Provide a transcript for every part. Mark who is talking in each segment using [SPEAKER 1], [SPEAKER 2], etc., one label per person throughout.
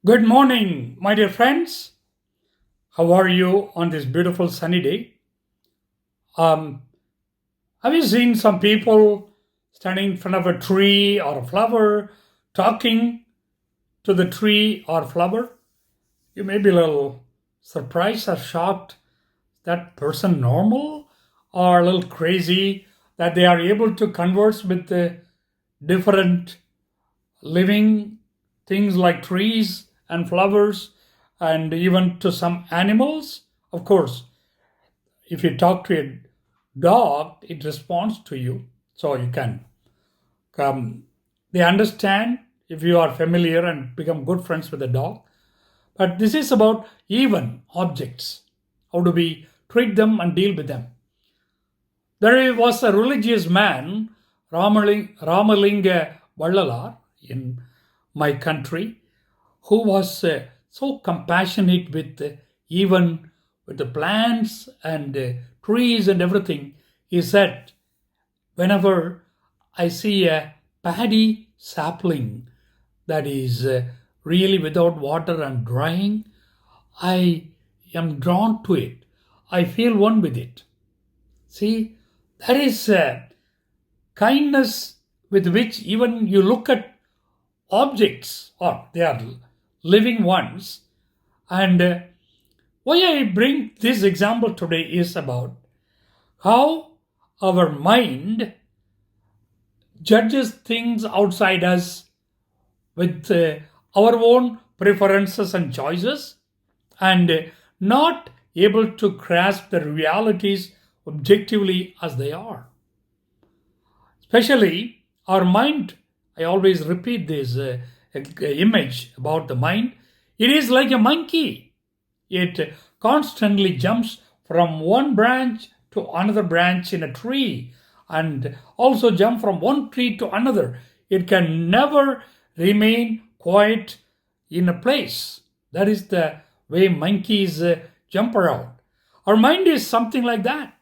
[SPEAKER 1] Good morning, my dear friends. How are you on this beautiful sunny day? Um, have you seen some people standing in front of a tree or a flower, talking to the tree or flower? You may be a little surprised or shocked that person normal or a little crazy that they are able to converse with the different living things like trees and flowers and even to some animals. Of course, if you talk to a dog, it responds to you. So you can come. They understand if you are familiar and become good friends with the dog. But this is about even objects. How do we treat them and deal with them? There was a religious man, Ramalinga Vallalar, in my country, who was so compassionate with even with the plants and trees and everything. He said, whenever I see a paddy sapling that is really without water and drying, I am drawn to it. I feel one with it. See, that is kindness with which even you look at objects or they are living ones. And why I bring this example today is about how our mind judges things outside us with our own preferences and choices and not able to grasp the realities objectively as they are. Especially our mind, I always repeat this image about the mind. It is like a monkey. It constantly jumps from one branch to another branch in a tree and also jump from one tree to another. It can never remain quiet in a place. That is the way monkeys jump around. Our mind is something like that.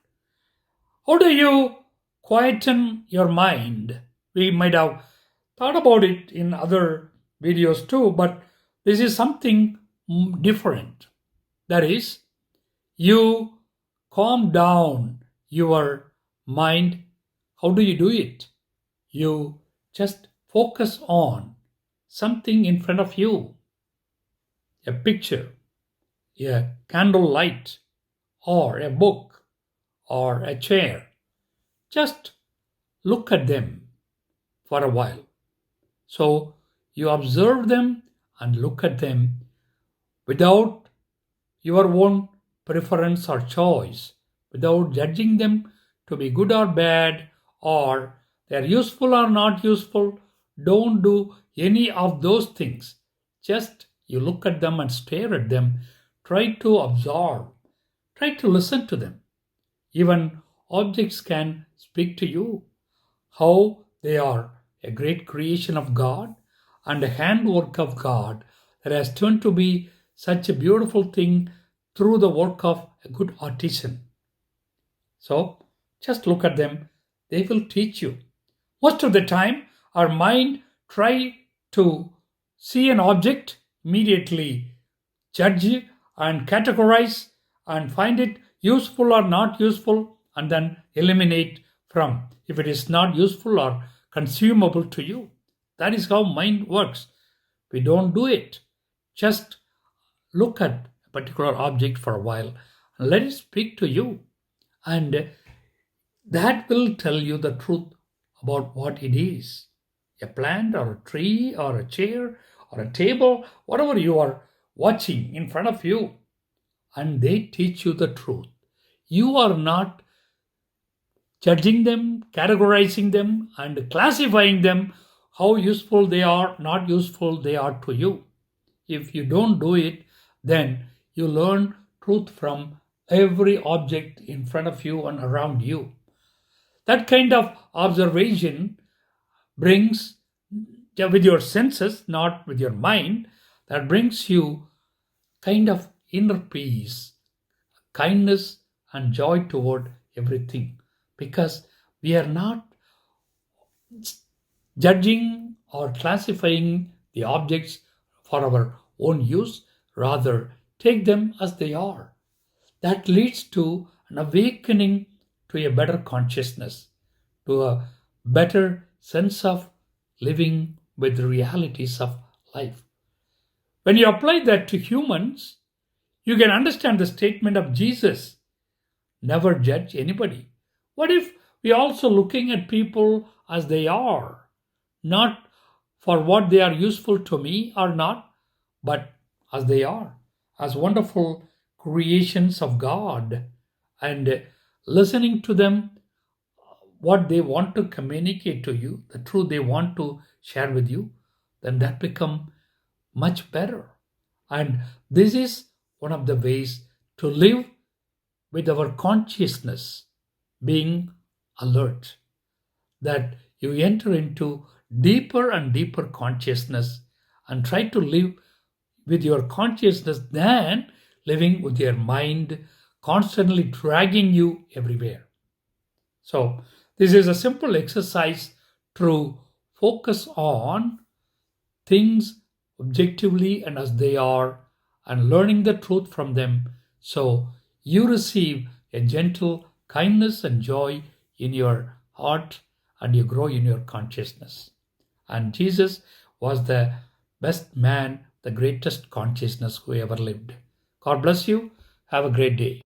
[SPEAKER 1] How do you quieten your mind? We might have thought about it in other videos too, but this is something different. That is, you calm down your mind. How do you do it? You just focus on something in front of you, a picture, a candle light, or a book, or a chair. Just look at them for a while. So you observe them and look at them without your own preference or choice, without judging them to be good or bad, or they're useful or not useful. Don't do any of those things. Just you look at them and stare at them. Try to absorb. Try to listen to them. Even objects can speak to you. How they are a great creation of God and a handwork of God that has turned to be such a beautiful thing through the work of a good artisan. So just look at them, they will teach you. Most of the time, our mind try to see an object, immediately judge and categorize and find it useful or not useful, and then eliminate from if it is not useful or consumable to you. That is how mind works. We don't do it. Just look at a particular object for a while and let it speak to you. And that will tell you the truth about what it is, a plant or a tree or a chair or a table, whatever you are watching in front of you. And they teach you the truth. You are not judging them, categorizing them, and classifying them how useful they are, not useful they are to you. If you don't do it, then you learn truth from every object in front of you and around you. That kind of observation brings, with your senses, not with your mind, that brings you kind of inner peace, kindness, and joy toward everything. Because we are not judging or classifying the objects for our own use, rather take them as they are. That leads to an awakening to a better consciousness, to a better sense of living with the realities of life. When you apply that to humans, you can understand the statement of Jesus: never judge anybody. What if we also looking at people as they are, not for what they are useful to me or not, but as they are, as wonderful creations of God, and listening to them, what they want to communicate to you, the truth they want to share with you, then that become much better. And this is one of the ways to live with our consciousness being alert, that you enter into deeper and deeper consciousness and try to live with your consciousness than living with your mind constantly dragging you everywhere. So, this is a simple exercise to focus on things objectively and as they are, and learning the truth from them, so you receive a gentle kindness and joy in your heart, and you grow in your consciousness. And Jesus was the best man, the greatest consciousness who ever lived. God bless you. Have a great day.